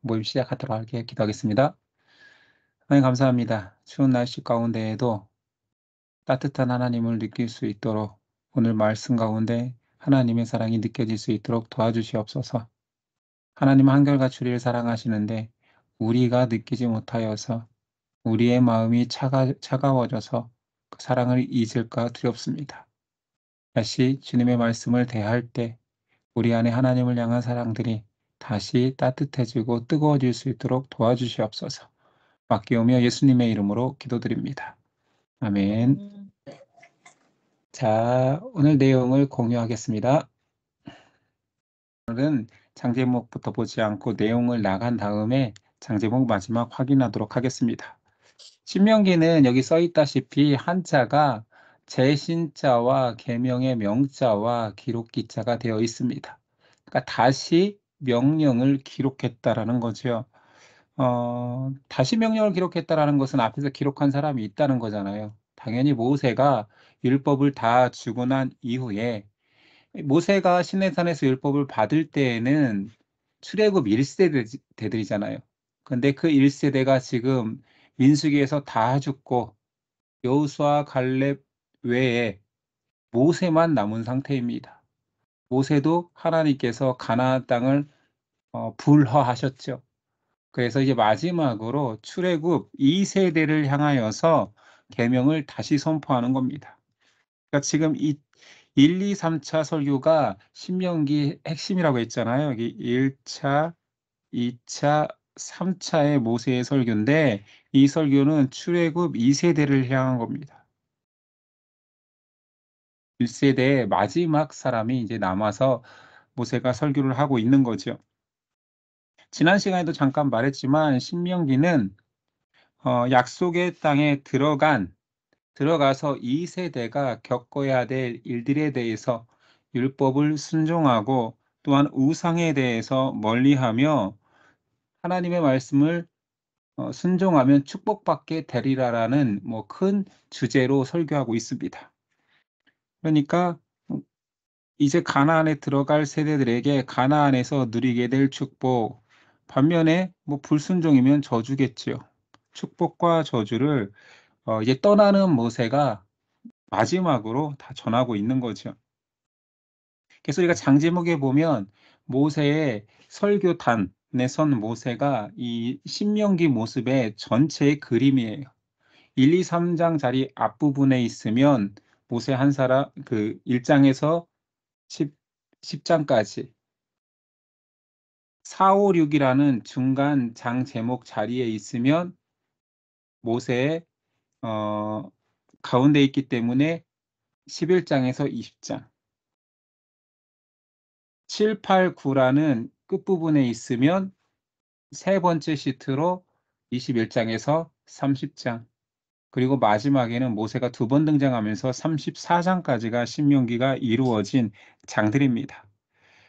모임 시작하도록 할게요. 기도하겠습니다. 하나님 감사합니다. 추운 날씨 가운데에도 따뜻한 하나님을 느낄 수 있도록 오늘 말씀 가운데 하나님의 사랑이 느껴질 수 있도록 도와주시옵소서. 하나님 한결같이 우리를 사랑하시는데 우리가 느끼지 못하여서 우리의 마음이 차가워져서 그 사랑을 잊을까 두렵습니다. 다시 주님의 말씀을 대할 때 우리 안에 하나님을 향한 사랑들이 다시 따뜻해지고 뜨거워질 수 있도록 도와주시옵소서. 맡기오며 예수님의 이름으로 기도드립니다. 아멘. 자, 오늘 내용을 공유하겠습니다. 오늘은 장제목부터 보지 않고 내용을 나간 다음에 장제목 마지막 확인하도록 하겠습니다. 신명기는 여기 써 있다시피 한자가 제신자와 계명의 명자와 기록기자가 되어 있습니다. 그러니까 다시 명령을 기록했다라는 거죠. 다시 명령을 기록했다라는 것은 앞에서 기록한 사람이 있다는 거잖아요. 당연히 모세가 율법을 다 주고 난 이후에 모세가 시내산에서 율법을 받을 때에는 출애굽 1세대들이잖아요. 근데 그 1세대가 지금 민수기에서 다 죽고 여호수아 갈렙 외에 모세만 남은 상태입니다. 모세도 하나님께서 가나안 땅을 불허하셨죠. 그래서 이제 마지막으로 출애굽 2세대를 향하여서 계명을 다시 선포하는 겁니다. 그러니까 지금 이 1, 2, 3차 설교가 신명기 핵심이라고 했잖아요. 여기 1차, 2차, 3차의 모세의 설교인데 이 설교는 출애굽 2세대를 향한 겁니다. 1세대의 마지막 사람이 이제 남아서 모세가 설교를 하고 있는 거죠. 지난 시간에도 잠깐 말했지만 신명기는 약속의 땅에 들어가서 2세대가 겪어야 될 일들에 대해서 율법을 순종하고 또한 우상에 대해서 멀리하며 하나님의 말씀을 순종하면 축복받게 되리라라는 큰 주제로 설교하고 있습니다. 그러니까 이제 가나안에 들어갈 세대들에게 가나안에서 누리게 될 축복, 반면에 불순종이면 저주겠지요. 축복과 저주를 이제 떠나는 모세가 마지막으로 다 전하고 있는 거죠. 그래서 우리가 장제목에 보면 모세의 설교단에 선 모세가 이 신명기 모습의 전체의 그림이에요. 1, 2, 3장 자리 앞부분에 있으면 모세 한 사람 그 1장에서 10장까지 4, 5, 6이라는 중간 장 제목 자리에 있으면 모세의 가운데 있기 때문에 11장에서 20장 7, 8, 9라는 끝부분에 있으면 세 번째 시트로 21장에서 30장 그리고 마지막에는 모세가 두 번 등장하면서 34장까지가 신명기가 이루어진 장들입니다.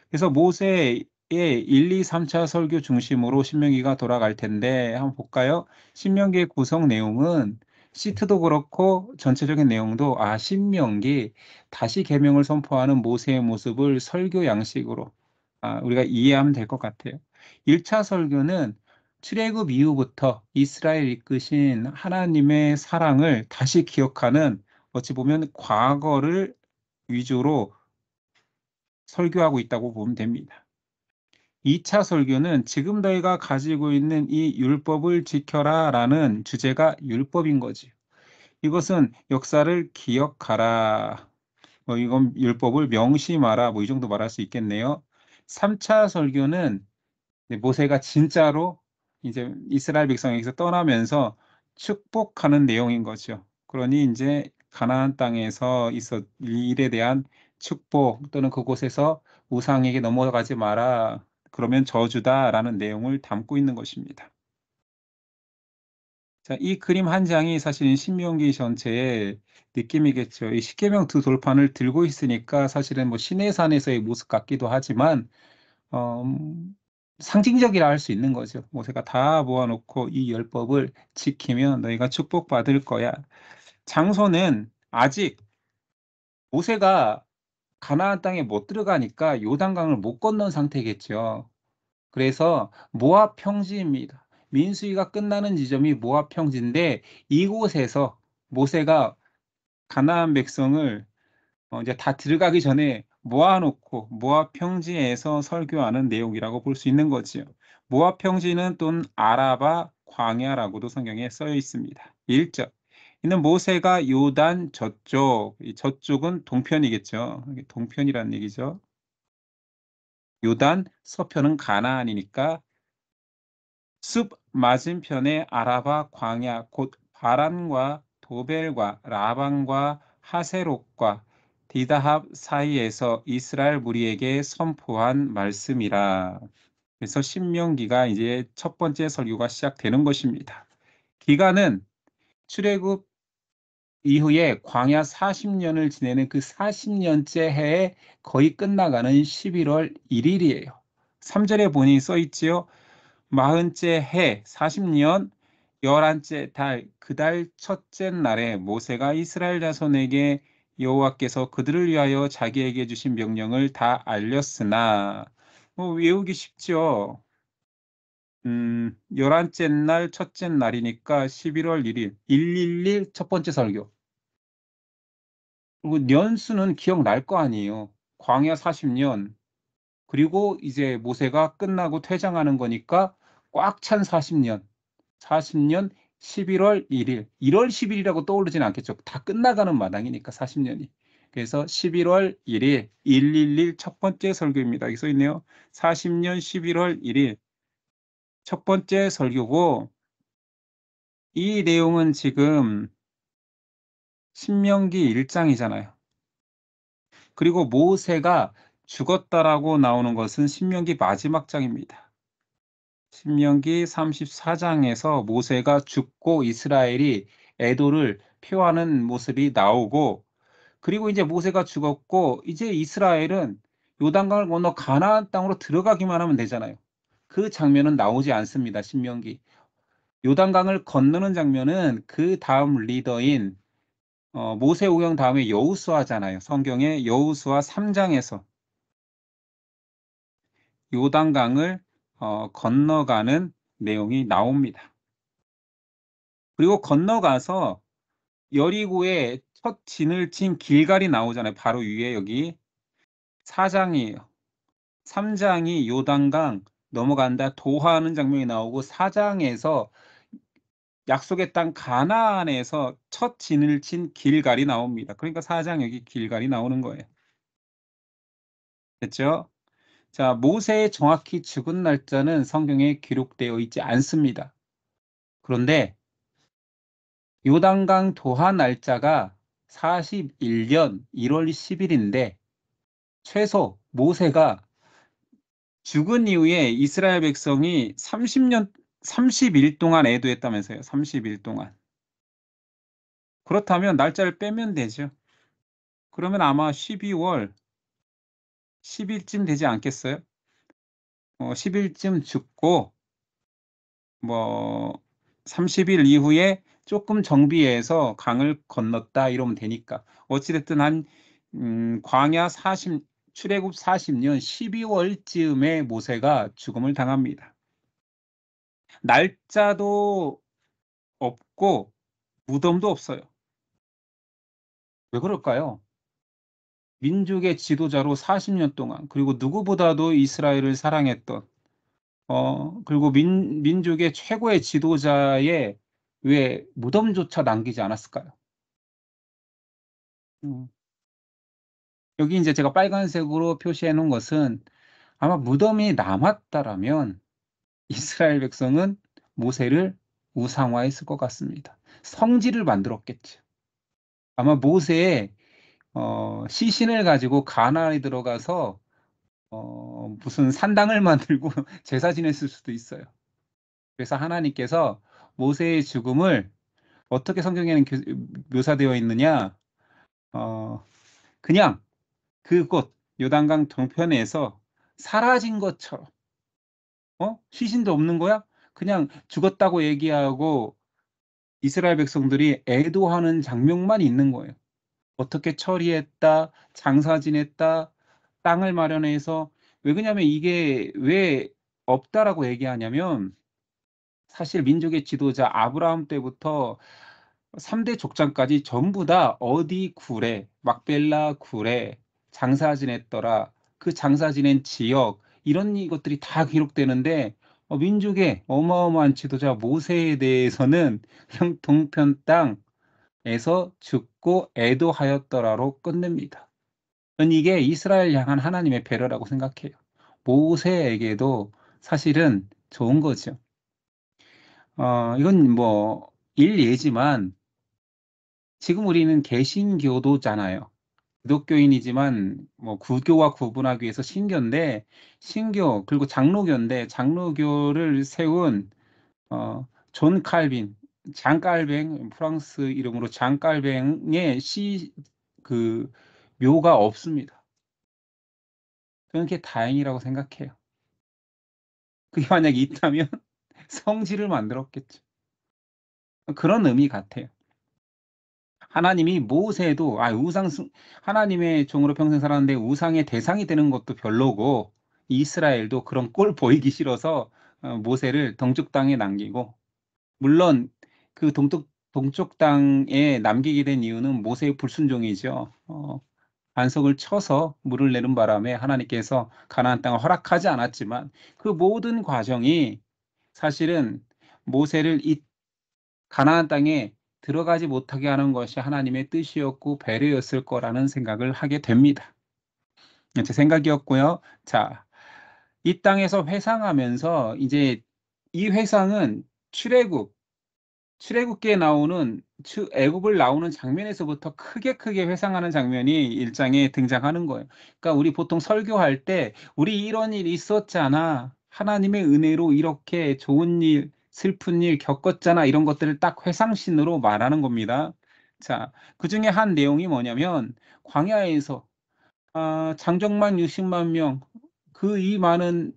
그래서 모세의 1, 2, 3차 설교 중심으로 신명기가 돌아갈 텐데 한번 볼까요? 신명기의 구성 내용은 시트도 그렇고 전체적인 내용도 신명기 다시 계명을 선포하는 모세의 모습을 설교 양식으로 우리가 이해하면 될 것 같아요. 1차 설교는 출애굽 이후부터 이스라엘 이끄신 하나님의 사랑을 다시 기억하는 어찌 보면 과거를 위주로 설교하고 있다고 보면 됩니다. 2차 설교는 지금 너희가 가지고 있는 이 율법을 지켜라라는 주제가 율법인 거지. 이것은 역사를 기억하라. 이건 율법을 명심하라. 이 정도 말할 수 있겠네요. 3차 설교는 모세가 진짜로 이제 이스라엘 백성에게서 떠나면서 축복하는 내용인 거죠. 그러니 이제 가나안 땅에서 있었 일에 대한 축복 또는 그곳에서 우상에게 넘어가지 마라. 그러면 저주다라는 내용을 담고 있는 것입니다. 자, 이 그림 한 장이 사실 신명기 전체의 느낌이겠죠. 이 십계명 두 돌판을 들고 있으니까 사실은 시내산에서의 모습 같기도 하지만 어, 상징적이라 할 수 있는 거죠. 모세가 다 모아놓고 이 율법을 지키면 너희가 축복받을 거야. 장소는 아직 모세가 가나안 땅에 못 들어가니까 요단강을 못 건넌 상태겠죠. 그래서 모압 평지입니다. 민수기가 끝나는 지점이 모압 평지인데 이곳에서 모세가 가나안 백성을 이제 다 들어가기 전에 모아놓고 모압 평지에서 설교하는 내용이라고 볼 수 있는 거지요. 모압 평지는 또는 아라바 광야라고도 성경에 쓰여 있습니다. 1절. 이는 모세가 요단 저쪽, 이 저쪽은 동편이겠죠. 이게 동편이라는 얘기죠. 요단 서편은 가나안이니까 숲 맞은편에 아라바 광야 곧 바란과 도벨과 라반과 하세롯과 디다합 사이에서 이스라엘 무리에게 선포한 말씀이라. 그래서 신명기가 이제 첫 번째 설교가 시작되는 것입니다. 기간은 출애굽 이후에 광야 40년을 지내는 그 40년째 해에 거의 끝나가는 11월 1일이에요. 3절에 보니 써 있지요. 40째 해 40년 11째 달 그 달 첫째 날에 모세가 이스라엘 자손에게 여호와께서 그들을 위하여 자기에게 주신 명령을 다 알렸으나 외우기 쉽죠. 11째 날 첫째 날이니까 11월 1일 111 첫 번째 설교. 그리고 년수는 기억날 거 아니에요. 광야 40년 그리고 이제 모세가 끝나고 퇴장하는 거니까 꽉 찬 40년. 40년 11월 1일. 1월 10일이라고 떠오르진 않겠죠. 다 끝나가는 마당이니까 40년이. 그래서 11월 1일 111 첫 번째 설교입니다. 여기 써 있네요. 40년 11월 1일 첫 번째 설교고 이 내용은 지금 신명기 1장이잖아요. 그리고 모세가 죽었다라고 나오는 것은 신명기 마지막 장입니다. 신명기 34장에서 모세가 죽고 이스라엘이 애도를 표하는 모습이 나오고 그리고 이제 모세가 죽었고 이제 이스라엘은 요단강을 건너 가나안 땅으로 들어가기만 하면 되잖아요. 그 장면은 나오지 않습니다. 신명기. 요단강을 건너는 장면은 그 다음 리더인 모세 오경 다음에 여호수아잖아요. 성경의 여호수아 3장에서 요단강을 건너가는 내용이 나옵니다. 그리고 건너가서 여리고에 첫 진을 친 길갈이 나오잖아요. 바로 위에 여기 4장이에요. 3장이 요단강 넘어간다 도하하는 장면이 나오고 4장에서 약속의 땅 가나안에서 첫 진을 친 길갈이 나옵니다. 그러니까 4장 여기 길갈이 나오는 거예요. 됐죠? 자, 모세의 정확히 죽은 날짜는 성경에 기록되어 있지 않습니다. 그런데 요단강 도하 날짜가 41년 1월 10일인데 최소 모세가 죽은 이후에 이스라엘 백성이 30일 동안 애도했다면서요. 30일 동안. 그렇다면 날짜를 빼면 되죠. 그러면 아마 12월 10일쯤 되지 않겠어요? 10일쯤 죽고 뭐 30일 이후에 조금 정비해서 강을 건넜다 이러면 되니까 어찌 됐든 한 광야 40 출애굽 40년 12월쯤에 모세가 죽음을 당합니다. 날짜도 없고 무덤도 없어요. 왜 그럴까요? 민족의 지도자로 40년 동안 그리고 누구보다도 이스라엘을 사랑했던 그리고 민족의 최고의 지도자의 왜 무덤조차 남기지 않았을까요? 음. 여기 이제 제가 빨간색으로 표시해 놓은 것은 아마 무덤이 남았다라면 이스라엘 백성은 모세를 우상화했을 것 같습니다. 성지를 만들었겠죠. 아마 모세의 시신을 가지고 가나안에 들어가서 무슨 산당을 만들고 제사 지냈을 수도 있어요. 그래서 하나님께서 모세의 죽음을 어떻게 성경에는 묘사되어 있느냐? 어, 그냥 그곳 요단강 동편에서 사라진 것처럼 시신도 없는 거야? 그냥 죽었다고 얘기하고 이스라엘 백성들이 애도하는 장면만 있는 거예요. 어떻게 처리했다, 장사 지냈다, 땅을 마련해서 왜 그러냐면 이게 왜 없다라고 얘기하냐면 사실 민족의 지도자 아브라함 때부터 3대 족장까지 전부 다 어디 굴에 막벨라 굴에 장사 지냈더라. 그 장사 지낸 지역 이런 것들이 다 기록되는데 민족의 어마어마한 지도자 모세에 대해서는 그냥 동편 땅에서 죽고 애도하였더라로 끝냅니다. 저는 이게 이스라엘 향한 하나님의 배려라고 생각해요. 모세에게도 사실은 좋은 거죠. 이건 뭐 일예지만 지금 우리는 개신교도잖아요. 기독교인이지만 뭐 구교와 구분하기 위해서 신교인데 신교 그리고 장로교인데 장로교를 세운 존 칼빈, 장 깔뱅 프랑스 이름으로 장 깔뱅의 그 묘가 없습니다. 저는 그게 다행이라고 생각해요. 그게 만약에 있다면 성지를 만들었겠죠. 그런 의미 같아요. 하나님이 모세도 하나님의 종으로 평생 살았는데 우상의 대상이 되는 것도 별로고 이스라엘도 그런 꼴 보이기 싫어서 모세를 동쪽 땅에 남기고 물론 그 동쪽 땅에 남기게 된 이유는 모세의 불순종이죠. 반석을 쳐서 물을 내는 바람에 하나님께서 가나안 땅을 허락하지 않았지만 그 모든 과정이 사실은 모세를 이 가나안 땅에 들어가지 못하게 하는 것이 하나님의 뜻이었고 배려였을 거라는 생각을 하게 됩니다. 제 생각이었고요. 자, 이 땅에서 회상하면서 이제 이 회상은 출애굽기에 나오는 애굽을 나오는 장면에서부터 크게 회상하는 장면이 1장에 등장하는 거예요. 그러니까 우리 보통 설교할 때 우리 이런 일이 있었잖아. 하나님의 은혜로 이렇게 좋은 일, 슬픈 일 겪었잖아. 이런 것들을 딱 회상신으로 말하는 겁니다. 자, 그중에 한 내용이 뭐냐면 광야에서 장정만 60만 명, 그 이 많은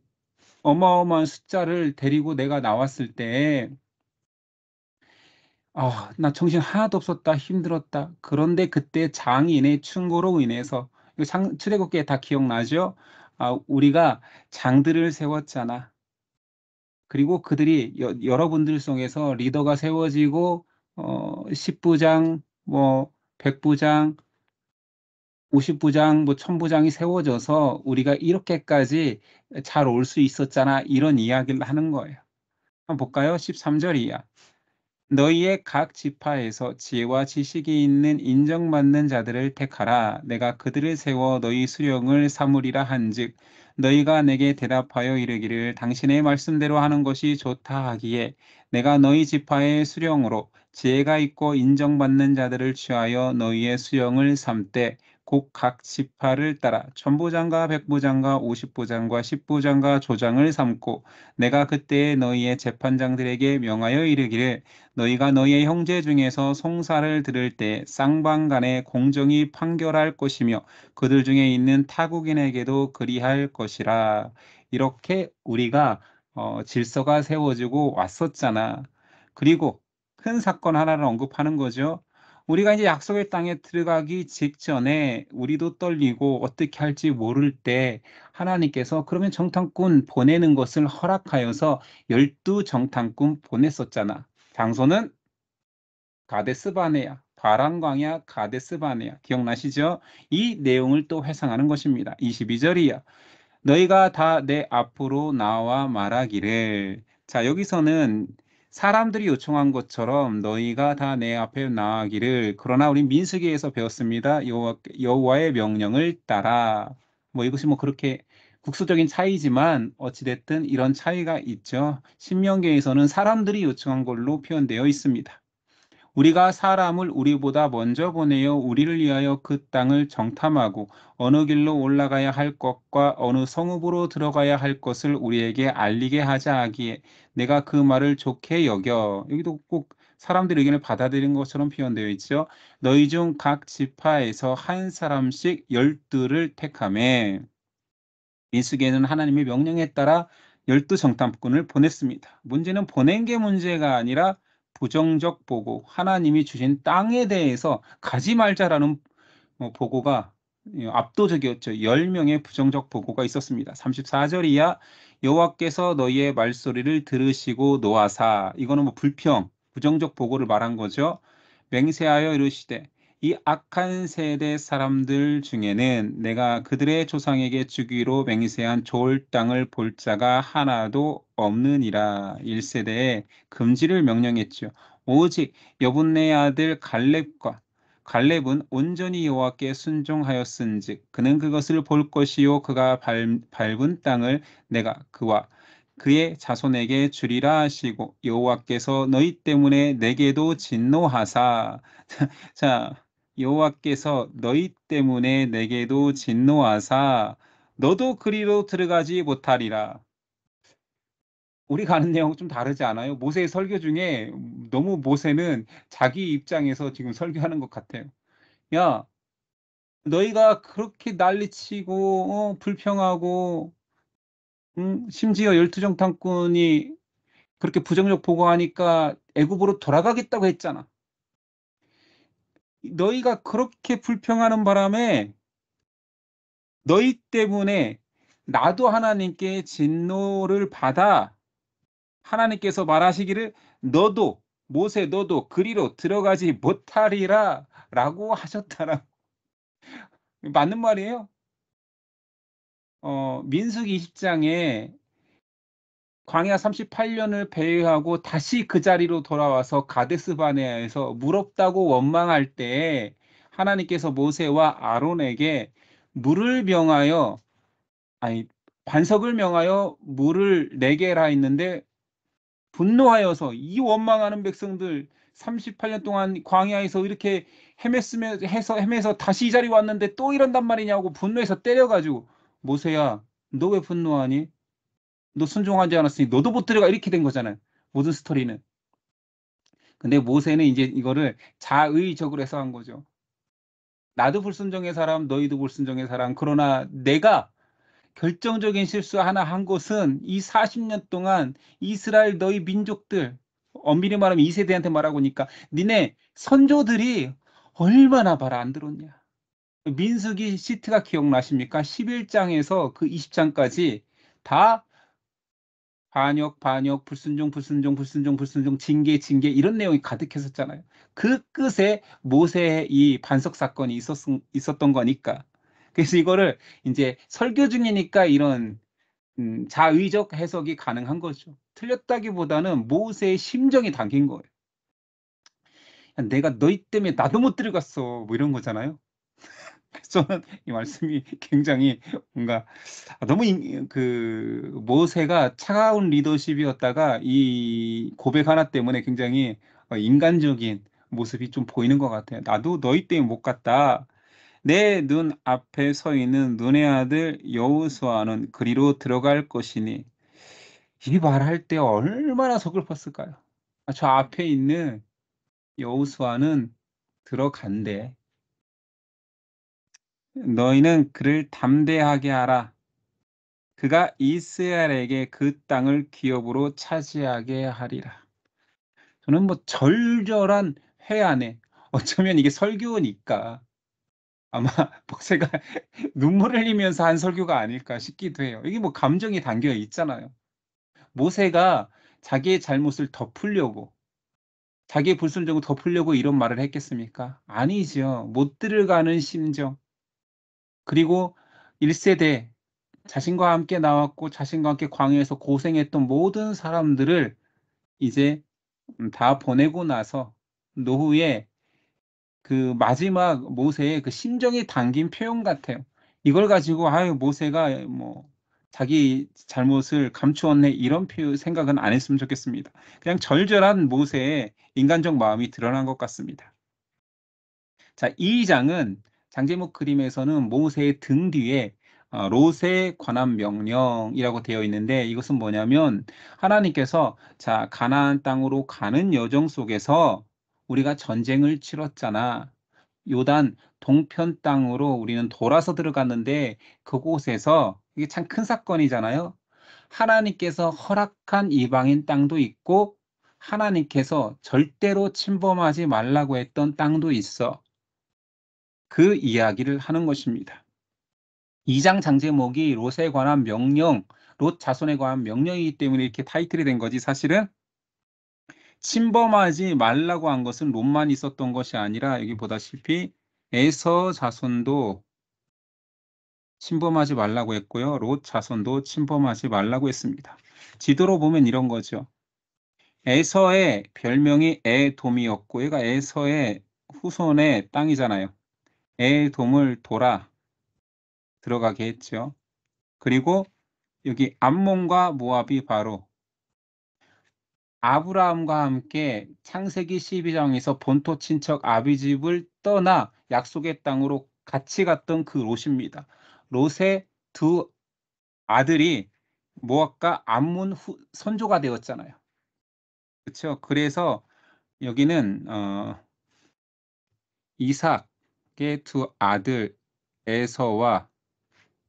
어마어마한 숫자를 데리고 내가 나왔을 때 나 정신 하나도 없었다. 힘들었다. 그런데 그때 장인의 충고로 인해서 이거 출애굽기에 다 기억나죠? 우리가 장들을 세웠잖아. 그리고 그들이 여러분들 속에서 리더가 세워지고 10부장, 뭐 100부장, 50부장, 뭐 1000부장이 세워져서 우리가 이렇게까지 잘 올 수 있었잖아. 이런 이야기를 하는 거예요. 한번 볼까요? 13절 이하. 너희의 각 지파에서 지혜와 지식이 있는 인정받는 자들을 택하라. 내가 그들을 세워 너희 수령을 삼으리라 한즉 너희가 내게 대답하여 이르기를 당신의 말씀대로 하는 것이 좋다 하기에 내가 너희 지파의 수령으로 지혜가 있고 인정받는 자들을 취하여 너희의 수령을 삼되 곧 각 지파를 따라 천부장과 백부장과 50부장과 10부장과 조장을 삼고 내가 그때에 너희의 재판장들에게 명하여 이르기를 너희가 너희의 형제 중에서 송사를 들을 때 쌍방간에 공정히 판결할 것이며 그들 중에 있는 타국인에게도 그리할 것이라. 이렇게 우리가 질서가 세워지고 왔었잖아. 그리고 큰 사건 하나를 언급하는 거죠. 우리가 이제 약속의 땅에 들어가기 직전에 우리도 떨리고 어떻게 할지 모를 때 하나님께서 그러면 정탐꾼 보내는 것을 허락하여서 12정탐꾼 보냈었잖아. 장소는 가데스 바네아, 바람 광야 가데스 바네아. 기억나시죠? 이 내용을 또 회상하는 것입니다. 22절이야. 너희가 다 내 앞으로 나와 말하기를. 자, 여기서는 사람들이 요청한 것처럼 너희가 다 내 앞에 나가기를. 그러나 우리 민수기에서 배웠습니다. 여호와의 명령을 따라. 뭐 이것이 뭐 그렇게 국수적인 차이지만 어찌됐든 이런 차이가 있죠. 신명기에서는 사람들이 요청한 걸로 표현되어 있습니다. 우리가 사람을 우리보다 먼저 보내어 우리를 위하여 그 땅을 정탐하고 어느 길로 올라가야 할 것과 어느 성읍으로 들어가야 할 것을 우리에게 알리게 하자 하기에 내가 그 말을 좋게 여겨. 여기도 꼭 사람들 의견을 받아들인 것처럼 표현되어 있죠. 너희 중 각 지파에서 한 사람씩 12를 택하매 민수기에는 하나님의 명령에 따라 12정탐꾼을 보냈습니다. 문제는 보낸 게 문제가 아니라 부정적 보고, 하나님이 주신 땅에 대해서 가지 말자라는 보고가 압도적이었죠. 10명의 부정적 보고가 있었습니다. 34절이야 여호와께서 너희의 말소리를 들으시고 노하사, 이거는 뭐 부정적 보고를 말한 거죠. 맹세하여 이르시되 이 악한 세대 사람들 중에는 내가 그들의 조상에게 주기로 맹세한 좋을 땅을 볼 자가 하나도 없느니라. 1세대에 금지를 명령했죠. 오직 여분네 아들 갈렙은 온전히 여호와께 순종하였은즉 그는 그것을 볼 것이요 그가 밟은 땅을 내가 그와 그의 자손에게 주리라 하시고 여호와께서 너희 때문에 내게도 진노하사 자, 여호와께서 너희 때문에 내게도 진노하사 너도 그리로 들어가지 못하리라. 우리 가는 내용 좀 다르지 않아요? 모세의 설교 중에 너무 모세는 자기 입장에서 지금 설교하는 것 같아요. 야, 너희가 그렇게 난리치고 불평하고 심지어 열두정탐꾼이 그렇게 부정적 보고하니까 애굽으로 돌아가겠다고 했잖아. 너희가 그렇게 불평하는 바람에 너희 때문에 나도 하나님께 진노를 받아 하나님께서 말하시기를 너도 모세 너도 그리로 들어가지 못하리라 라고 하셨다라. 맞는 말이에요. 민수기 20장에 광야 38년을 배회하고 다시 그 자리로 돌아와서 가데스 바네아에서 물 없다고 원망할 때 하나님께서 모세와 아론에게 물을 명하여 아니 반석을 명하여 물을 내게 해라 했는데 분노하여서 이 원망하는 백성들 38년 동안 광야에서 이렇게 헤매서 다시 이 자리 왔는데 또 이런단 말이냐고 분노해서 때려가지고 모세야 너 왜 분노하니? 너 순종하지 않았으니 너도 못 들어가 이렇게 된 거잖아요. 모든 스토리는. 근데 모세는 이제 이거를 자의적으로 해석한 거죠. 나도 불순종의 사람, 너희도 불순종의 사람. 그러나 내가 결정적인 실수 하나 한 것은 이 40년 동안 이스라엘 너희 민족들, 엄밀히 말하면 2세대한테 말하고 니까 니네 선조들이 얼마나 말 안 들었냐. 민수기 시트가 기억나십니까? 11장에서 그 20장까지 다 반역, 불순종, 징계 이런 내용이 가득했었잖아요. 그 끝에 모세의 이 반석 사건이 있었던 거니까. 그래서 이거를 이제 설교 중이니까 이런 자의적 해석이 가능한 거죠. 틀렸다기보다는 모세의 심정이 담긴 거예요. 내가 너희 때문에 나도 못 들어갔어. 뭐 이런 거잖아요. 저는 이 말씀이 굉장히 뭔가 너무 모세가 차가운 리더십이었다가 이 고백 하나 때문에 굉장히 인간적인 모습이 좀 보이는 것 같아요. 나도 너희 때문에 못 갔다. 내 눈 앞에 서 있는 눈의 아들 여호수아는 그리로 들어갈 것이니 이 말할 때 얼마나 서글펐을까요? 저 앞에 있는 여호수아는 들어간대. 너희는 그를 담대하게 하라. 그가 이스라엘에게 그 땅을 기업으로 차지하게 하리라. 저는 뭐 절절한 회안에 어쩌면 이게 설교니까 아마 목사가 눈물을 흘리면서 한 설교가 아닐까 싶기도 해요. 이게 뭐 감정이 담겨 있잖아요. 모세가 자기의 잘못을 덮으려고 자기의 불순종을 덮으려고 이런 말을 했겠습니까? 아니죠. 못 들어가는 심정. 그리고 1세대 자신과 함께 나왔고 자신과 함께 광야에서 고생했던 모든 사람들을 이제 다 보내고 나서 노후에 그 마지막 모세의 그 심정이 담긴 표현 같아요. 이걸 가지고 아유 모세가 뭐 자기 잘못을 감추었네 이런 생각은 안 했으면 좋겠습니다. 그냥 절절한 모세의 인간적 마음이 드러난 것 같습니다. 자, 2장은 장제목 그림에서는 모세의 등 뒤에 롯에 관한 명령이라고 되어 있는데 이것은 뭐냐면 하나님께서 자, 가나안 땅으로 가는 여정 속에서 우리가 전쟁을 치렀잖아. 요단 동편 땅으로 우리는 돌아서 들어갔는데 그곳에서 이게 참 큰 사건이잖아요. 하나님께서 허락한 이방인 땅도 있고 하나님께서 절대로 침범하지 말라고 했던 땅도 있어. 그 이야기를 하는 것입니다. 2장 장제목이 롯에 관한 명령, 롯 자손에 관한 명령이기 때문에 이렇게 타이틀이 된 거지 사실은 침범하지 말라고 한 것은 롯만 있었던 것이 아니라 여기 보다시피 에서 자손도 침범하지 말라고 했고요. 롯 자손도 침범하지 말라고 했습니다. 지도로 보면 이런 거죠. 에서의 별명이 에돔이었고 얘가 에서의 후손의 땅이잖아요. 에돔을 돌아 들어가게 했죠. 그리고 여기 암몬과 모압이 바로 아브라함과 함께 창세기 12장에서 본토 친척 아비집을 떠나 약속의 땅으로 같이 갔던 그 롯입니다. 롯의 두 아들이 모압과 암몬 선조가 되었잖아요. 그렇죠? 그래서 여기는 이삭의 두 아들 에서와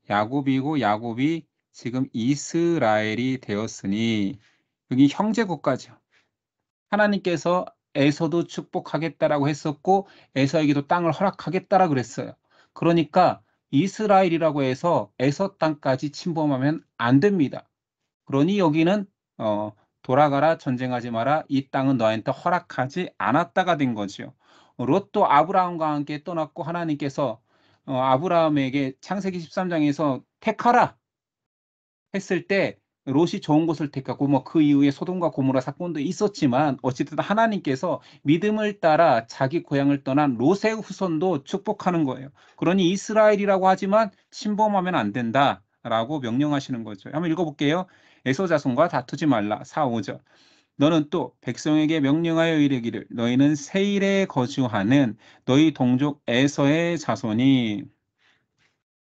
야곱이고 야곱이 지금 이스라엘이 되었으니 여기 형제 국가죠. 하나님께서 에서도 축복하겠다라고 했었고 에서에게도 땅을 허락하겠다라 그랬어요. 그러니까 이스라엘이라고 해서 에서 땅까지 침범하면 안 됩니다. 그러니 여기는 돌아가라 전쟁하지 마라 이 땅은 너한테 허락하지 않았다가 된 거죠. 롯도 아브라함과 함께 떠났고 하나님께서 아브라함에게 창세기 13장에서 택하라 했을 때 롯이 좋은 곳을 택하고 뭐 그 이후에 소돔과 고모라 사건도 있었지만 어쨌든 하나님께서 믿음을 따라 자기 고향을 떠난 롯의 후손도 축복하는 거예요. 그러니 이스라엘이라고 하지만 침범하면 안 된다라고 명령하시는 거죠. 한번 읽어볼게요. 에서 자손과 다투지 말라. 4, 5절. 너는 또 백성에게 명령하여 이르기를 너희는 세일에 거주하는 너희 동족 에서의 자손이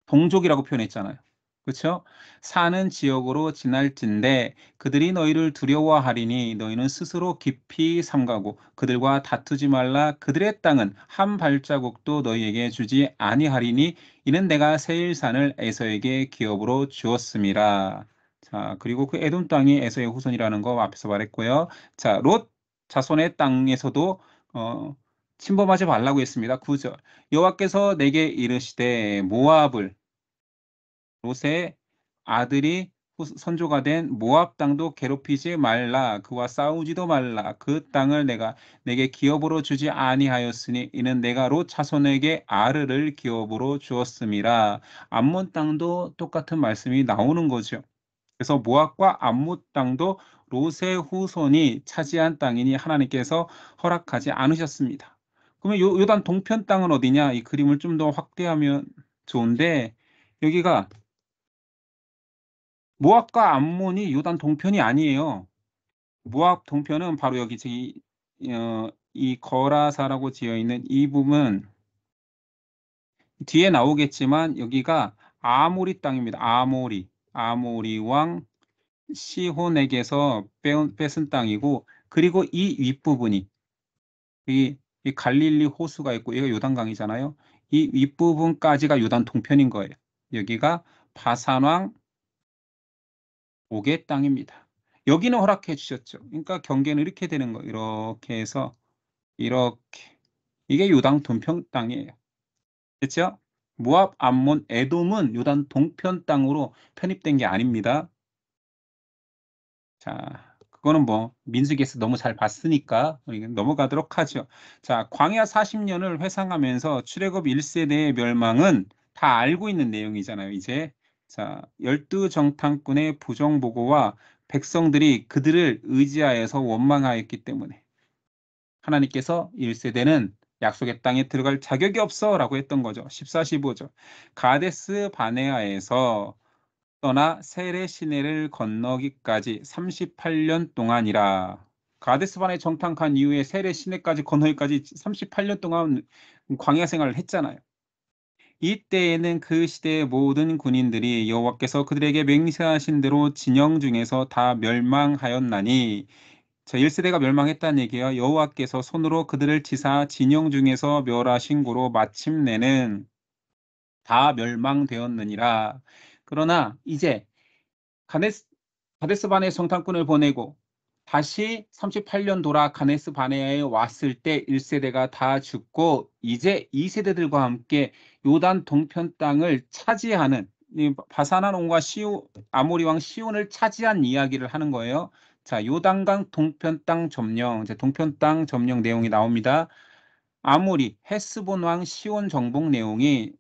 동족이라고 표현했잖아요. 그렇죠? 사는 지역으로 지날진대 그들이 너희를 두려워하리니 너희는 스스로 깊이 삼가고 그들과 다투지 말라. 그들의 땅은 한 발자국도 너희에게 주지 아니하리니 이는 내가 세일산을 에서에게 기업으로 주었음이라. 자, 그리고 그 에돔 땅이 에서의 후손이라는 거 앞에서 말했고요. 자, 롯 자손의 땅에서도 침범하지 말라고 했습니다. 9절. 여호와께서 내게 이르시되 모압을 롯의 아들이 선조가 된 모압 땅도 괴롭히지 말라. 그와 싸우지도 말라. 그 땅을 내가 내게 기업으로 주지 아니하였으니 이는 내가 롯 자손에게 아르를 기업으로 주었음이라. 암몬 땅도 똑같은 말씀이 나오는 거죠. 그래서 모압과 암몬 땅도 롯의 후손이 차지한 땅이니 하나님께서 허락하지 않으셨습니다. 그러면 요단 동편 땅은 어디냐? 이 그림을 좀 더 확대하면 좋은데 여기가 모압과 암몬이 요단 동편이 아니에요. 모압 동편은 바로 여기 이 거라사라고 지어 있는 이 부분 뒤에 나오겠지만 여기가 아모리 땅입니다. 아모리 왕 시혼에게서 뺏은 땅이고 그리고 이 윗부분이 이 갈릴리 호수가 있고 여기가 요단강이잖아요. 이 윗부분까지가 요단 동편인 거예요. 여기가 바산왕 옥의 땅입니다. 여기는 허락해 주셨죠. 그러니까 경계는 이렇게 되는 거예요. 이렇게 해서 이렇게 이게 요단 동편 땅이에요. 됐죠? 모압, 암몬, 에돔은 요단 동편 땅으로 편입된 게 아닙니다. 자, 그거는 뭐 민수기에서 너무 잘 봤으니까 넘어가도록 하죠. 자, 광야 40년을 회상하면서 출애굽 1세대의 멸망은 다 알고 있는 내용이잖아요, 이제. 자, 12정탐꾼의 부정보고와 백성들이 그들을 의지하여서 원망하였기 때문에 하나님께서 1세대는 약속의 땅에 들어갈 자격이 없어라고 했던 거죠. 14, 15절. 가데스 바네아에서 떠나 세레 시내를 건너기까지 38년 동안이라. 가데스 바네 정탐한 이후에 세레 시내까지 건너기까지 38년 동안 광야 생활을 했잖아요. 이때에는 그 시대의 모든 군인들이 여호와께서 그들에게 맹세하신 대로 진영 중에서 다 멸망하였나니 자, 1세대가 멸망했다는 얘기예요. 여호와께서 손으로 그들을 치사 진영 중에서 멸하신 고로 마침내는 다 멸망되었느니라. 그러나 이제 가데스 바네 성탐꾼을 보내고 다시 38년 돌아 가네스 바네아에 왔을 때 1 세대가 다 죽고 이제 2 세대들과 함께 요단 동편 땅을 차지하는 이 바산한 왕과 시온 아모리 왕 시온을 차지한 이야기를 하는 거예요. 자, 요단강 동편 땅 점령, 이제 동편 땅 점령 내용이 나옵니다. 아모리 헤스본 왕 시온 정복 내용이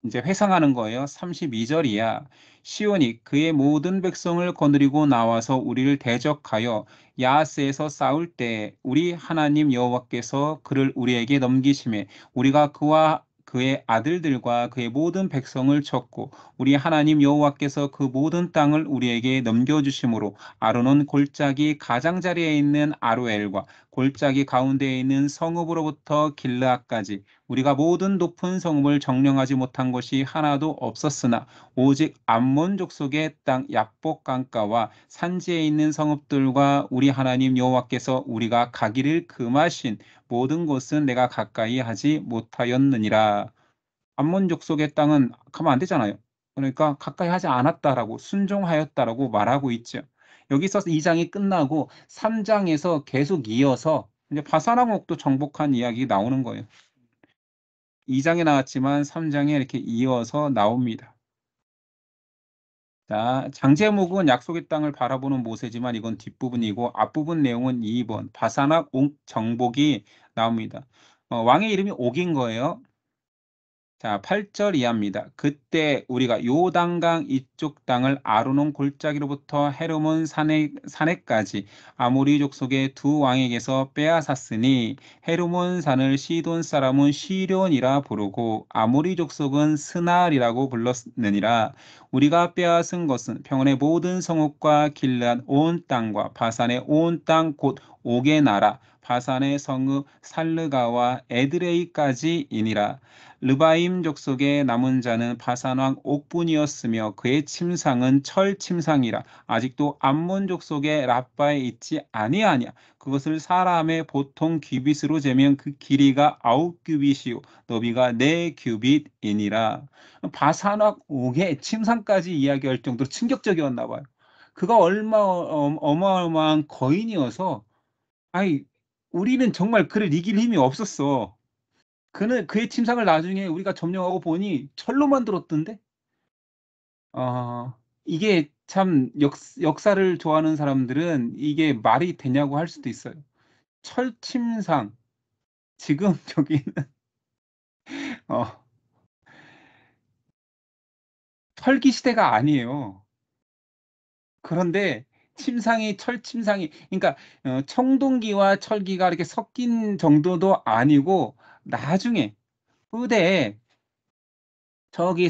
이제 회상하는 거예요. 32절이야. 시온이 그의 모든 백성을 거느리고 나와서 우리를 대적하여 야하스에서 싸울 때 우리 하나님 여호와께서 그를 우리에게 넘기심에 우리가 그와 그의 아들들과 그의 모든 백성을 쳤고 우리 하나님 여호와께서 그 모든 땅을 우리에게 넘겨주심으로 아르논 골짜기 가장자리에 있는 아로엘과 골짜기 가운데에 있는 성읍으로부터 길르앗까지 우리가 모든 높은 성읍을 정령하지 못한 것이 하나도 없었으나 오직 암몬 족속의 땅 약복 강가와 산지에 있는 성읍들과 우리 하나님 여호와께서 우리가 가기를 금하신 모든 곳은 내가 가까이 하지 못하였느니라. 암몬 족속의 땅은 가면 안 되잖아요. 그러니까 가까이 하지 않았다라고 순종하였다라고 말하고 있죠. 여기서 2 장이 끝나고 3 장에서 계속 이어서 이제 바사랑옥도 정복한 이야기 나오는 거예요. 2 장에 나왔지만 3 장에 이렇게 이어서 나옵니다. 자, 장제목은 약속의 땅을 바라보는 모세지만 이건 뒷부분이고 앞부분 내용은 2번 바사락 옥 정복이 나옵니다. 왕의 이름이 옥인 거예요. 자, 8절 이하입니다. 그때 우리가 요단강 이쪽 땅을 아르논 골짜기로부터 헤르몬 산에까지 아모리 족속의 두 왕에게서 빼앗았으니 헤르몬 산을 시돈 사람은 시련이라 부르고 아모리 족속은 스날이라고 불렀느니라. 우리가 빼앗은 것은 평원의 모든 성읍과 길르앗 온 땅과 바산의 온 땅 곧 옥의 나라 바산의 성읍 살르가와 에드레이까지이니라. 르바임 족속의 남은 자는 바산왕 옥분이었으며 그의 침상은 철 침상이라 아직도 암몬 족속의 라빠에 있지 아니하냐. 그것을 사람의 보통 규빗으로 재면 그 길이가 9규빗이요 너비가 4규빗이니라. 바산왕 옥의 침상까지 이야기할 정도로 충격적이었나 봐요. 그가 어마어마한 거인이어서 아이 우리는 정말 그를 이길 힘이 없었어. 그는 그의 침상을 나중에 우리가 점령하고 보니 철로 만들었던데? 이게 참 역사를 좋아하는 사람들은 이게 말이 되냐고 할 수도 있어요. 철 침상. 지금 저기는 어 철기 시대가 아니에요. 그런데 침상이 철 침상이 그러니까 청동기와 철기가 이렇게 섞인 정도도 아니고 나중에 후대에 저기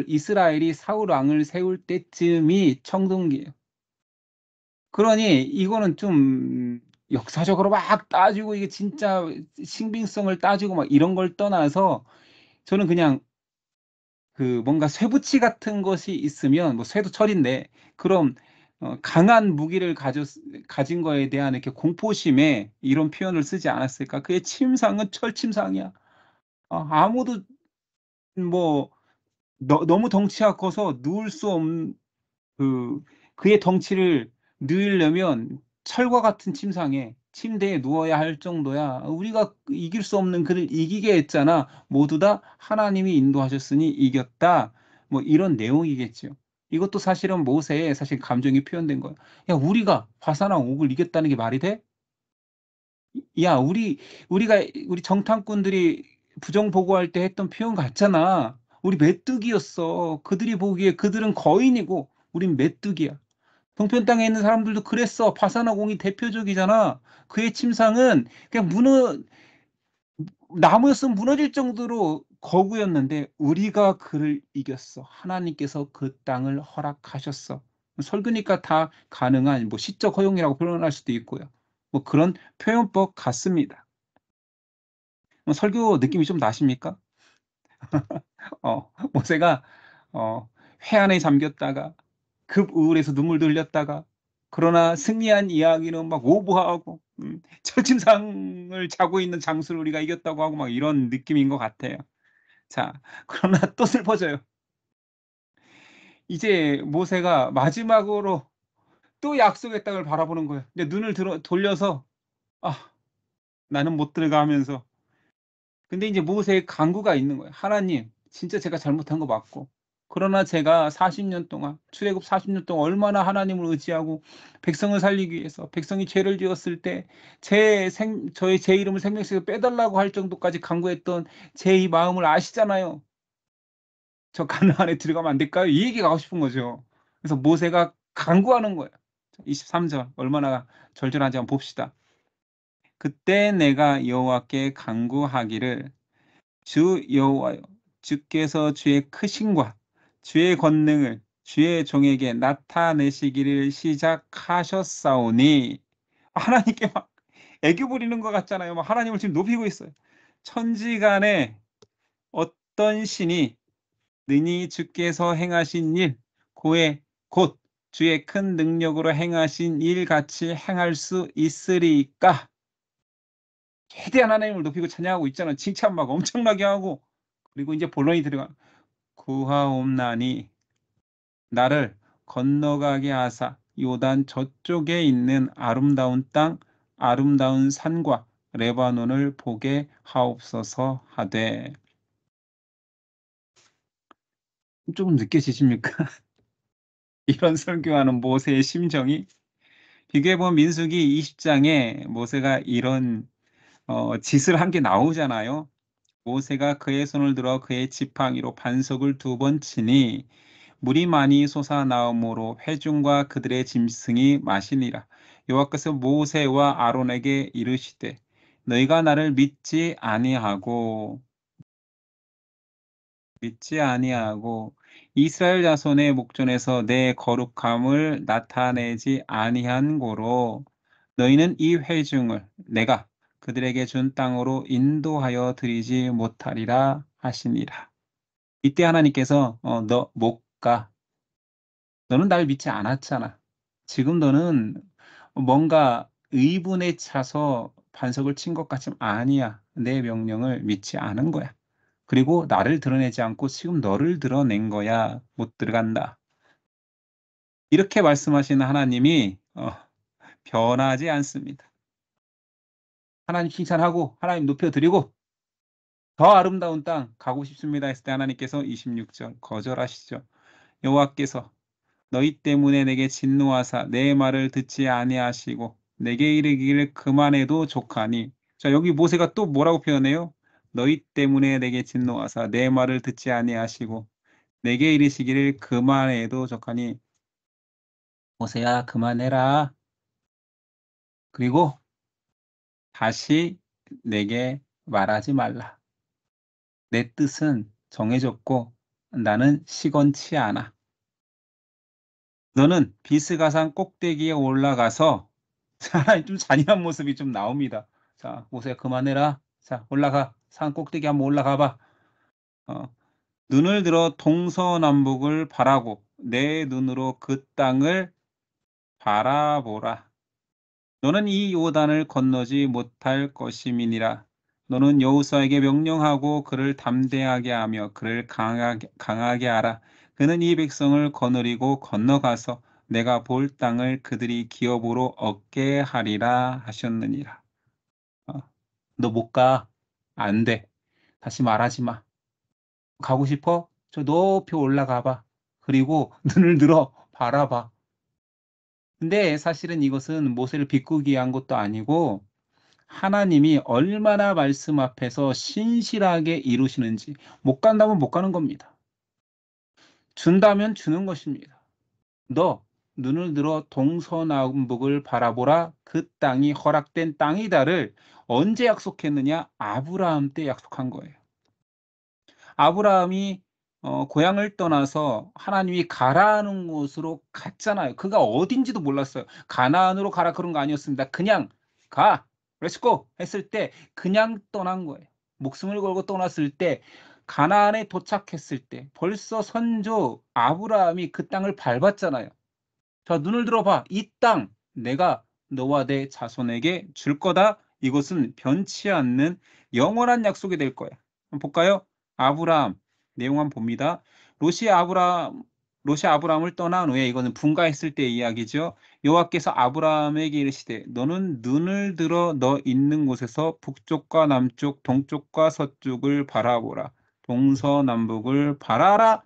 이스라엘이 사울 왕을 세울 때쯤이 청동기예요. 그러니 이거는 좀 역사적으로 막 따지고 이게 진짜 신빙성을 따지고 막 이런 걸 떠나서 저는 그냥 그 뭔가 쇠붙이 같은 것이 있으면 뭐 쇠도 철인데 그럼 강한 무기를 가진 거에 대한 이렇게 공포심에 이런 표현을 쓰지 않았을까? 그의 침상은 철 침상이야. 아무도 뭐 너무 덩치가 커서 누울 수 없는 그 그의 덩치를 누이려면 철과 같은 침상에 침대에 누워야 할 정도야. 우리가 이길 수 없는 그를 이기게 했잖아. 모두 다 하나님이 인도하셨으니 이겼다. 뭐 이런 내용이겠죠. 이것도 사실은 모세의 사실 감정이 표현된 거야. 야, 우리가 화산왕 옥을 이겼다는 게 말이 돼? 야, 우리 정탐꾼들이 부정 보고할 때 했던 표현 같잖아. 우리 메뚜기였어. 그들이 보기에 그들은 거인이고 우린 메뚜기야. 동편 땅에 있는 사람들도 그랬어. 바사나 공이 대표적이잖아. 그의 침상은 그냥 나무였으면 무너질 정도로 거구였는데 우리가 그를 이겼어. 하나님께서 그 땅을 허락하셨어. 설교니까 다 가능한 뭐 시적 허용이라고 표현할 수도 있고요. 뭐 그런 표현법 같습니다. 설교 느낌이 좀 나십니까? 모세가 회 안에 잠겼다가 급 우울해서 눈물도 흘렸다가 그러나 승리한 이야기는 막 오버하고 철짐상을 자고 있는 장수를 우리가 이겼다고 하고 막 이런 느낌인 것 같아요. 자, 그러나 또 슬퍼져요. 이제 모세가 마지막으로 또 약속의 땅을 바라보는 거예요. 근데 눈을 돌려서 '아 나는 못 들어가.' 하면서. 근데 이제 모세의 간구가 있는 거예요. "하나님 진짜 제가 잘못한 거 맞고 그러나 제가 40년 동안 출애굽 40년 동안 얼마나 하나님을 의지하고 백성을 살리기 위해서 백성이 죄를 지었을 때 제 이름을 생명책에서 빼달라고 할 정도까지 간구했던 제 이 마음을 아시잖아요. 저 가나안에 들어가면 안 될까요?" 이 얘기가 하고 싶은 거죠. 그래서 모세가 간구하는 거예요. 23절 얼마나 절절한지 한번 봅시다. "그때 내가 여호와께 간구하기를 주 여호와여 주께서 주의 크심과 주의 권능을 주의 종에게 나타내시기를 시작하셨사오니." 하나님께 막 애교 부리는 것 같잖아요. 막 하나님을 지금 높이고 있어요. "천지간에 어떤 신이 능히 주께서 행하신 일 고에 곧 주의 큰 능력으로 행하신 일 같이 행할 수 있으리까." 최대한 하나님을 높이고 찬양하고 있잖아요. 칭찬 막 엄청나게 하고. 그리고 인제 본론이 들어가 "구하옵나니 나를 건너가게 하사 요단 저쪽에 있는 아름다운 땅 아름다운 산과 레바논을 보게 하옵소서." 하되. 쪼금 느껴지십니까? 이런 설교하는 모세의 심정이. 비교해 보면 민수기 20 장에 모세가 이런 짓을 한 게 나오잖아요. 모세가 그의 손을 들어 그의 지팡이로 반석을 2번 치니 물이 많이 솟아나오므로 회중과 그들의 짐승이 마시니라. 여호와께서 모세와 아론에게 이르시되 너희가 나를 믿지 아니하고 이스라엘 자손의 목전에서 내 거룩함을 나타내지 아니한 고로 너희는 이 회중을 내가 그들에게 준 땅으로 인도하여 드리지 못하리라 하시니라. 이때 하나님께서 "너 못 가. 너는 날 믿지 않았잖아. 지금 너는 뭔가 의분에 차서 반석을 친 것 같지만 아니야. 내 명령을 믿지 않은 거야. 그리고 나를 드러내지 않고 지금 너를 드러낸 거야. 못 들어간다." 이렇게 말씀하시는 하나님이 변하지 않습니다. 하나님 칭찬하고 하나님 높여 드리고 "더 아름다운 땅 가고 싶습니다." 했을 때 하나님께서 26절 거절하시죠. 여호와께서 너희 때문에 내게 진노하사 내 말을 듣지 아니하시고 내게 이르기를 그만해도 족하니. 자, 여기 모세가 또 뭐라고 표현해요? 너희 때문에 내게 진노하사 내 말을 듣지 아니하시고 내게 이르시기를 그만해도 족하니. 모세야 그만해라. 그리고 다시 내게 말하지 말라. 내 뜻은 정해졌고 나는 시건치 않아. 너는 비스가산 꼭대기에 올라가서 하나님 좀 잔인한 모습이 좀 나옵니다. "자 모세야 그만해라. 자 올라가. 산 꼭대기 한번 올라가 봐. 어 눈을 들어 동서남북을 바라고 내 눈으로 그 땅을 바라보라. 너는 이 요단을 건너지 못할 것임이니라. 너는 여호수아에게 명령하고 그를 담대하게 하며 그를 강하게 하라. 그는 이 백성을 거느리고 건너가서 내가 볼 땅을 그들이 기업으로 얻게 하리라 하셨느니라." 어, "너 못 가. 안 돼. 다시 말하지 마. 가고 싶어? 저 높이 올라가 봐. 그리고 눈을 들어 바라봐." 근데 사실은 이것은 모세를 비꾸기 위한 것도 아니고 하나님이 얼마나 말씀 앞에서 신실하게 이루시는지. 못 간다면 못 가는 겁니다. 준다면 주는 것입니다. "너 눈을 들어 동서남북을 바라보라. 그 땅이 허락된 땅이다를 언제 약속했느냐? 아브라함 때 약속한 거예요. 아브라함이 고향을 떠나서 하나님이 가라는 곳으로 갔잖아요. 그가 어딘지도 몰랐어요. 가나안으로 가라 그런 거 아니었습니다. 그냥 "가. 렛츠 고." 했을 때 그냥 떠난 거예요. 목숨을 걸고 떠났을 때 가나안에 도착했을 때 벌써 선조 아브라함이 그 땅을 밟았잖아요. "자 눈을 들어 봐. 이 땅 내가 너와 내 자손에게 줄 거다. 이것은 변치 않는 영원한 약속이 될 거야." 한번 볼까요? 아브라함 내용 한번 봅니다. 롯이 아브라함 롯이 아브라함을 떠난 후에 이거는 분가했을 때의 이야기죠. 여호와께서 아브라함에게 이르시되 너는 눈을 들어 너 있는 곳에서 북쪽과 남쪽 동쪽과 서쪽을 바라보라. 동서남북을 바라라.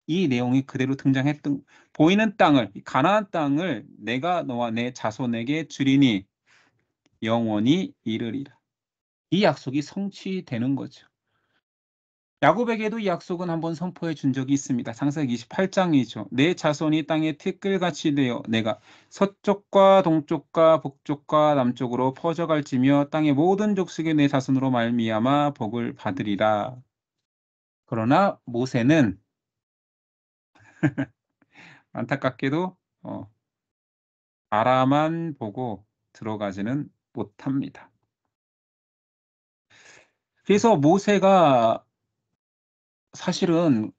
이 내용이 그대로 등장했던 보이는 땅을 이 가나안 땅을 내가 너와 내 자손에게 주리니 영원히 이르리라. 이 약속이 성취되는 거죠. 야곱에게도 이 약속은 한번 선포해 준 적이 있습니다. 창세기 28장이죠. 내 자손이 땅에 티끌같이 되어 내가 서쪽과 동쪽과 북쪽과 남쪽으로 퍼져갈지며 땅의 모든 족속이 내 자손으로 말미암아 복을 받으리라. 그러나 모세는 안타깝게도 바라만 보고 들어가지는 못합니다. 그래서 모세가 사실은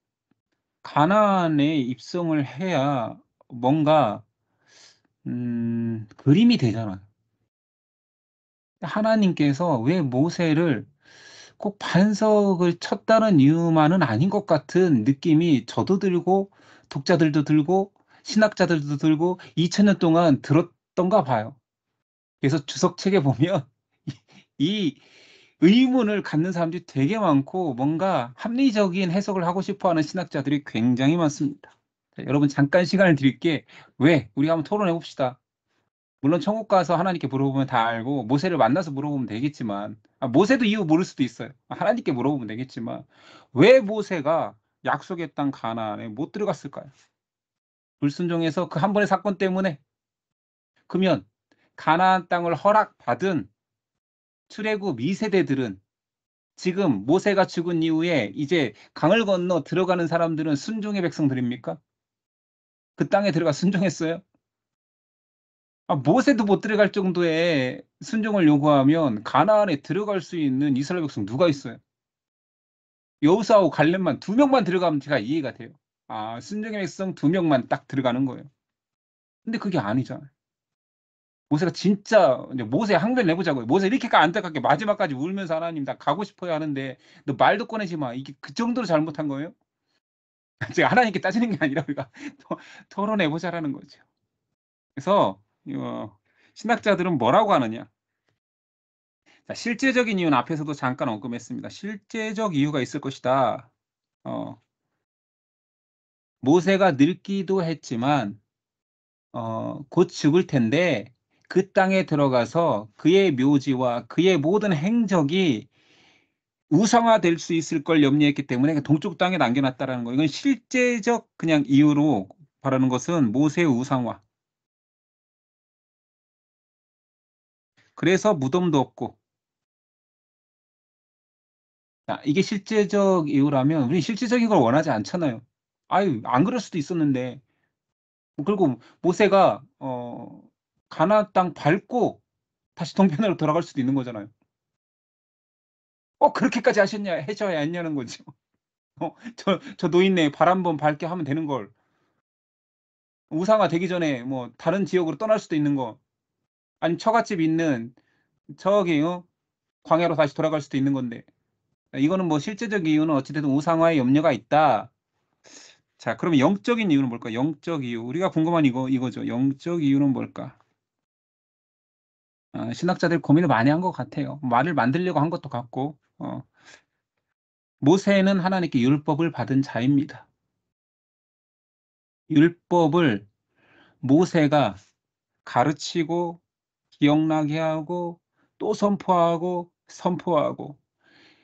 가나안에 입성을 해야 뭔가 그림이 되잖아요. 하나님께서 왜 모세를 꼭 반석을 쳤다는 이유만은 아닌 것 같은 느낌이 저도 들고 독자들도 들고 신학자들도 들고 2000년 동안 들었던가 봐요. 그래서 주석책에 보면 이 의문을 갖는 사람들이 되게 많고 뭔가 합리적인 해석을 하고 싶어 하는 신학자들이 굉장히 많습니다. 자, 여러분 잠깐 시간을 드릴게. 왜? 우리 한번 토론해 봅시다. 물론 천국 가서 하나님께 물어보면 다 알고 모세를 만나서 물어보면 되겠지만 모세도 이유 모를 수도 있어요. 하나님께 물어보면 되겠지만 왜 모세가 약속의 땅 가나안에 못 들어갔을까요? 불순종해서 그 한 번의 사건 때문에. 그러면 가나안 땅을 허락받은 출애굽 2세대들은 지금 모세가 죽은 이후에 이제 강을 건너 들어가는 사람들은 순종의 백성들입니까? 그 땅에 들어가 순종했어요? 모세도 못 들어갈 정도의 순종을 요구하면 가나안에 들어갈 수 있는 이스라엘 백성 누가 있어요? 여호수아하고 갈렙만 두 명만 들어가면 제가 이해가 돼요. 순종의 백성 두 명만 딱 들어가는 거예요. 근데 그게 아니잖아요. 모세가 진짜 이제 모세 항변 내보자고요. 모세 이렇게까지 안타깝게 마지막까지 울면서 하나님 나 가고 싶어요 하는데 너 말도 꺼내지 마. 이게 그 정도로 잘못한 거예요? 제가 하나님께 따지는 게 아니라 우리가 토론해 보자라는 거죠. 그래서 신학자들은 뭐라고 하느냐? 자, 실제적인 이유는 앞에서도 잠깐 언급했습니다. 실제적 이유가 있을 것이다. 모세가 늙기도 했지만 곧 죽을 텐데 그 땅에 들어가서 그의 묘지와 그의 모든 행적이 우상화될 수 있을 걸 염려했기 때문에 동쪽 땅에 남겨놨다라는 거. 이건 실제적 그냥 이유로 바라는 것은 모세의 우상화. 그래서 무덤도 없고. 자, 이게 실제적 이유라면 우리 실제적인 걸 원하지 않잖아요. 아유, 안 그럴 수도 있었는데. 그리고 모세가 가나안 땅 밟고 다시 동편으로 돌아갈 수도 있는 거잖아요. 그렇게까지 하셨냐 해줘야 했냐는 거죠. 저 노인네 발 한번 밟게 하면 되는 걸. 우상화 되기 전에 뭐 다른 지역으로 떠날 수도 있는 거. 아니 처갓집 있는 저기 광야로 다시 돌아갈 수도 있는 건데. 이거는 뭐 실제적 이유는 어찌됐든 우상화의 염려가 있다. 자, 그러면 영적인 이유는 뭘까? 영적 이유. 우리가 궁금한 이거죠. 영적 이유는 뭘까? 신학자들 고민을 많이 한 것 같아요. 말을 만들려고 한 것도 같고. 모세는 하나님께 율법을 받은 자입니다. 율법을 모세가 가르치고 기억나게 하고 또 선포하고 선포하고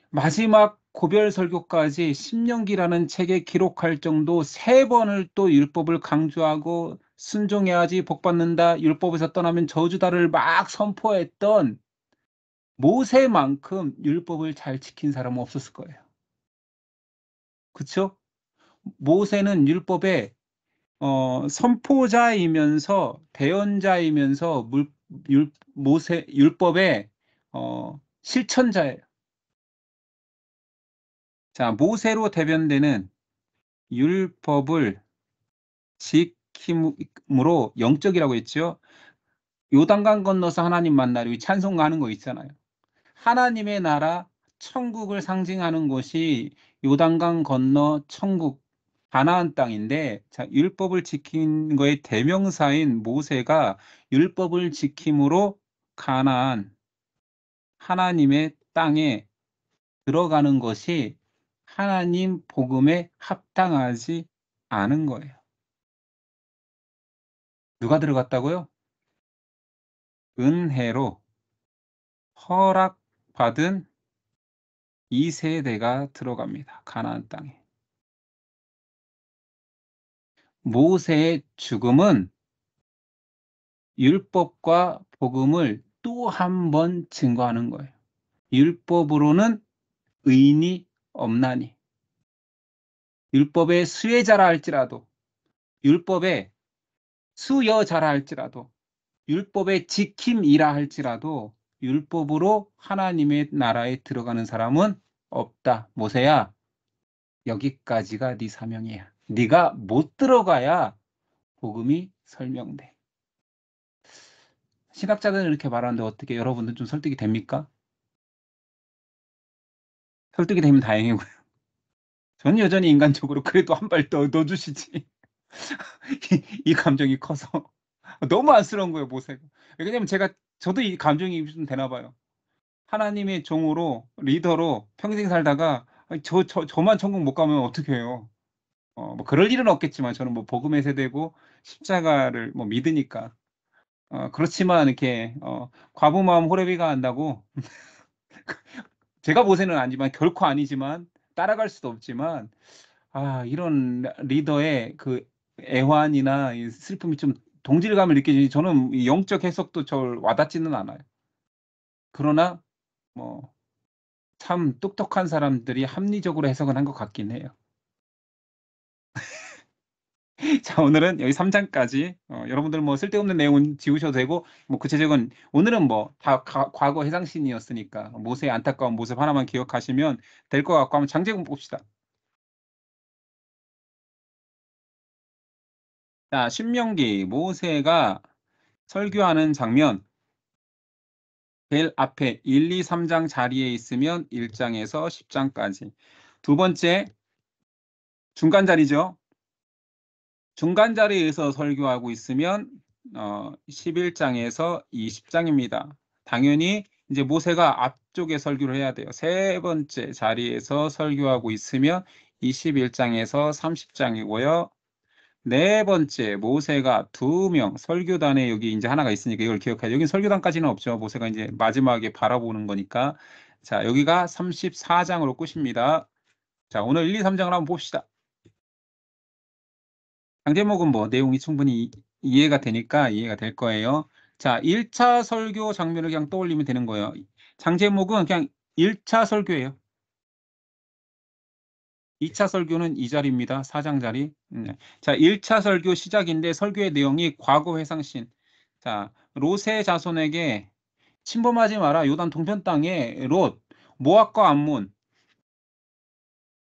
마지막 고별 설교까지 신명기라는 책에 기록할 정도 3번을 또 율법을 강조하고 순종해야지 복 받는다. 율법에서 떠나면 저주다를 막 선포했던 모세만큼 율법을 잘 지킨 사람은 없었을 거예요. 그쵸? 모세는 율법의 선포자이면서 대언자이면서 율법의 실천자예요. 자, 모세로 대변되는 율법을 지킴으로 영적이라고 했죠. 요단강 건너서 하나님 만나러 찬송 가는 거 있잖아요. 하나님의 나라 천국을 상징하는 곳이 요단강 건너 천국 가나안 땅인데, 자, 율법을 지킨 거의 대명사인 모세가 율법을 지킴으로 가나안 하나님의 땅에 들어가는 것이 하나님 복음에 합당하지 않은 거예요. 누가 들어갔다고요? 은혜로 허락받은 2세대가 들어갑니다. 가나안 땅에. 모세의 죽음은 율법과 복음을 또 한 번 증거하는 거예요. 율법으로는 의인이 없나니. 율법의 수혜자라 할지라도, 율법의 수여자라 할지라도, 율법의 지킴이라 할지라도 율법으로 하나님의 나라에 들어가는 사람은 없다. 모세야, 여기까지가 네 사명이야. 네가 못 들어가야 복음이 설명돼. 신학자들은 이렇게 말하는데 어떻게 여러분들 좀 설득이 됩니까? 설득이 되면 다행이고요. 전 여전히 인간적으로 그래도 한 발 더 넣어주시지. 이 감정이 커서 너무 안쓰러운 거예요, 모세가. 왜냐면 저도 이 감정이 좀 되나 봐요. 하나님의 종으로 리더로 평생 살다가 저만 천국 못 가면 어떡해요. 뭐 그럴 일은 없겠지만 저는 뭐 복음의 세대고 십자가를 뭐 믿으니까. 그렇지만 이렇게 과부마음 호레비가 한다고 제가 모세는 아니지만 결코 아니지만 따라갈 수도 없지만 이런 리더의 그 애환이나 이 슬픔이 좀 동질감을 느끼지 저는 이 영적 해석도 절 와닿지는 않아요. 그러나 뭐 참 똑똑한 사람들이 합리적으로 해석은 한 것 같긴 해요. 자, 오늘은 여기 3 장까지 여러분들 뭐 쓸데없는 내용은 지우셔도 되고 뭐 구체적인 오늘은 뭐 다 과거 해상신이었으니까 모세의 안타까운 모습 하나만 기억하시면 될 것 같고 한번 장제공 봅시다. 자, 신명기 모세가 설교하는 장면 제일 앞에 1, 2, 3장 자리에 있으면 1장에서 10장까지. 두 번째 중간 자리죠. 중간 자리에서 설교하고 있으면 11장에서 20장입니다. 당연히 이제 모세가 앞쪽에 설교를 해야 돼요. 세 번째 자리에서 설교하고 있으면 21장에서 30장이고요. 네 번째 모세가 2명 설교단에 여기 이제 하나가 있으니까 이걸 기억해야 여긴 설교단까지는 없죠. 모세가 이제 마지막에 바라보는 거니까. 자, 여기가 34장으로 끝입니다. 자, 오늘 1, 2, 3장을 한번 봅시다. 장제목은 뭐 내용이 충분히 이해가 되니까 이해가 될 거예요. 자, 1차 설교 장면을 그냥 떠올리면 되는 거예요. 장제목은 그냥 1차 설교예요. 2차 설교는 이 자리입니다. 4장 자리. 자, 1차 설교 시작인데 설교의 내용이 과거 회상신. 자, 롯의 자손에게 침범하지 마라. 요단 동편 땅에 롯, 모압과 암몬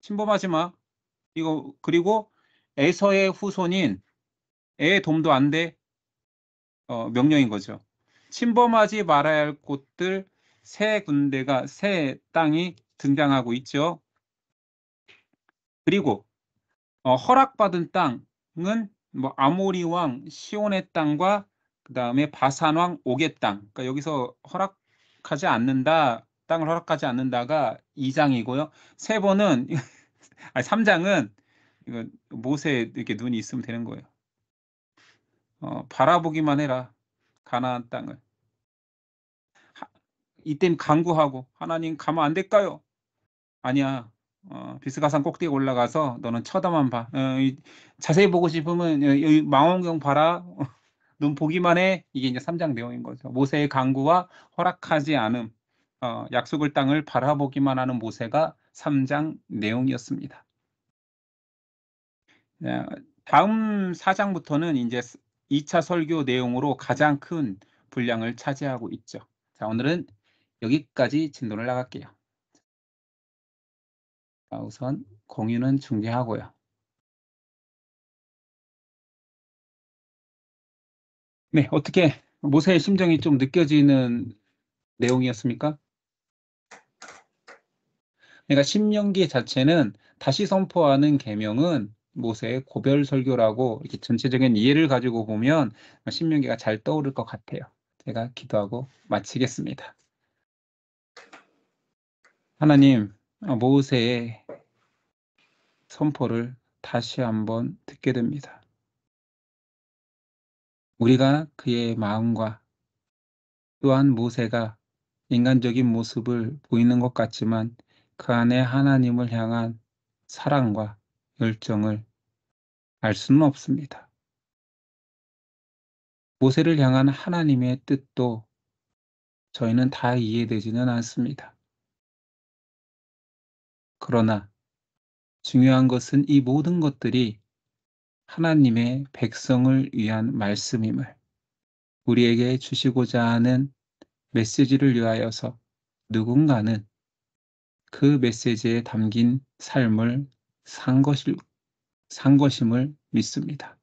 침범하지 마. 이거 그리고 에서의 후손인 에돔도 안 돼. 명령인 거죠. 침범하지 말아야 할 곳들 새 땅이 등장하고 있죠. 그리고 허락받은 땅은 뭐 아모리 왕 시온의 땅과 그다음에 바산 왕 옥의 땅. 그러니까 여기서 허락하지 않는다. 땅을 허락하지 않는다가 2장이고요. 세 번은 아니 3장은 이거 모세 이렇게 눈이 있으면 되는 거예요. 바라보기만 해라. 가나안 땅을. 이땐 간구하고 하나님 가면 안 될까요? 아니야. 비스가산 꼭대기 올라가서 너는 쳐다만 봐. 자세히 보고 싶으면 여기 망원경 봐라. 눈 보기만 해. 이게 이제 3장 내용인 거죠. 모세의 간구와 허락하지 않음, 약속을 땅을 바라보기만 하는 모세가 3장 내용이었습니다. 다음 4장부터는 이제 2차 설교 내용으로 가장 큰 분량을 차지하고 있죠. 자, 오늘은 여기까지 진도를 나갈게요. 자, 우선 공유는 중지하고요. 네, 어떻게 모세의 심정이 좀 느껴지는 내용이었습니까? 그러니까 신명기 자체는 다시 선포하는 계명은 모세의 고별 설교라고 이렇게 전체적인 이해를 가지고 보면 신명기가 잘 떠오를 것 같아요. 제가 기도하고 마치겠습니다. 하나님, 모세의 선포를 다시 한번 듣게 됩니다. 우리가 그의 마음과 또한 모세가 인간적인 모습을 보이는 것 같지만 그 안에 하나님을 향한 사랑과 열정을 알 수는 없습니다. 모세를 향한 하나님의 뜻도 저희는 다 이해되지는 않습니다. 그러나 중요한 것은 이 모든 것들이 하나님의 백성을 위한 말씀임을, 우리에게 주시고자 하는 메시지를 위하여서 누군가는 그 메시지에 담긴 삶을 산 것임을 믿습니다.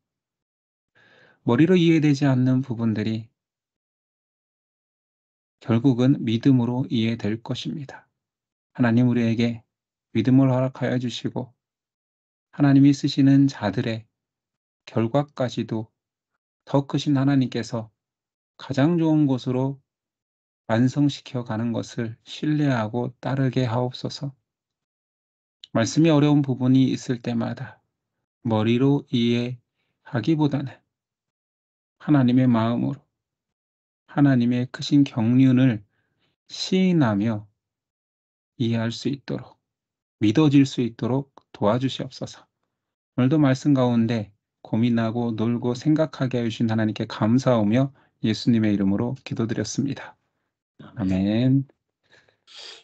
머리로 이해되지 않는 부분들이 결국은 믿음으로 이해될 것입니다. 하나님 우리에게 믿음을 허락하여 주시고 하나님이 쓰시는 자들의 결과까지도 더 크신 하나님께서 가장 좋은 곳으로 완성시켜 가는 것을 신뢰하고 따르게 하옵소서. 말씀이 어려운 부분이 있을 때마다 머리로 이해하기보다는 하나님의 마음으로 하나님의 크신 경륜을 시인하며 이해할 수 있도록, 믿어질 수 있도록 도와주시옵소서. 오늘도 말씀 가운데 고민하고 놀고 생각하게 해주신 하나님께 감사하며 예수님의 이름으로 기도드렸습니다. 아멘.